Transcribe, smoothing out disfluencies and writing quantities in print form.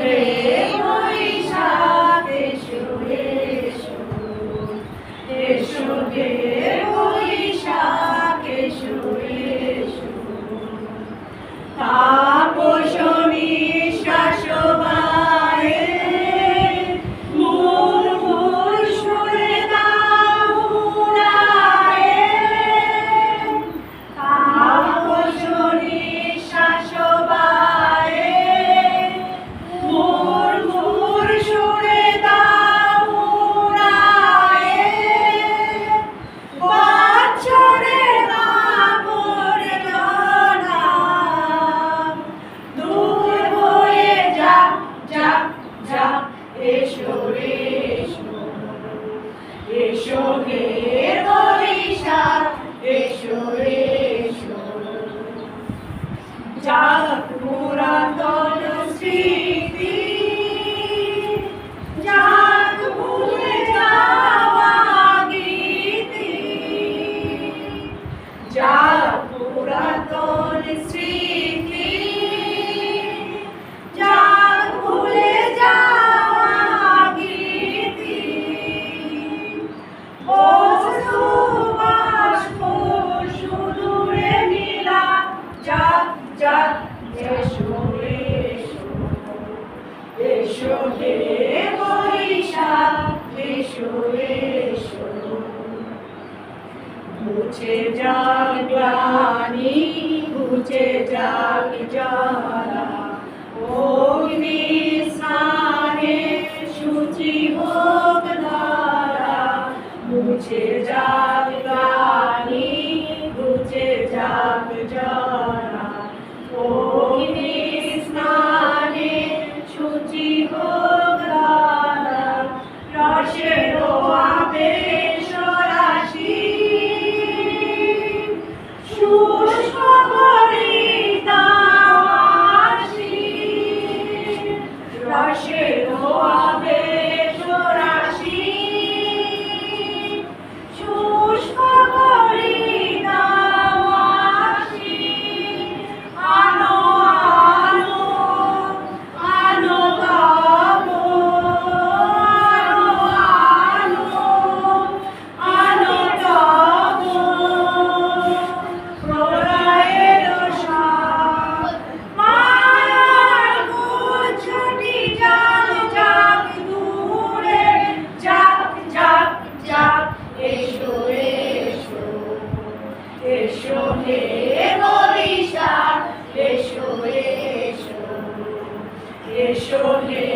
হে বৈশাখ এসো এসো, এসো হে বৈশাখ এসো এসো। তাপস নিঃশ্বাস বায়ে মুহুর্মুহুর সুরে দাও উড়ায়ে। তাপস নিঃশ্বাস বায়ে মুহুর্মুহুর সুরে দাও উড়ায়ে। বৎসরের আবর্জনা দূর হয়ে যাক যাক যাক, এসো এসো, এসো হে বৈশাখ এসো এসো। যাক পুরাতন স্মৃতি, যাক ভুলে যাওয়া গীতি, যাক পুরাতন স্মৃতি, যাক ভুলে যাওয়া গীতি। ও সুবাষ্প সুদূরে নীলা, যাক যাক, এসো এসো, এসো হে বৈশাখ এসো এসো। মুছে যাক গ্লানি, মুছে যাক জ্বালা, অগ্নি স্নানে শুচি হোক ধারা। মুছে যাক গ্লানি, মুছে যাক জ্বালা, অগ্নি স্নানে শুচি হোক ধারা। রসের আবেশ রাশি শুষ্ক হরিদাসী। রসের আবেশ রাশি শুষ্ক হরিদাসী। আনো আনো আনো তব, আনো আনো তব প্রলয়ের সাথ। মায়ার গুচ্ছটি যাক যাক দূরে, যাক যাক যাক, এসো এসো, এসো হে বৈশাখ এসো এসো, এসো হে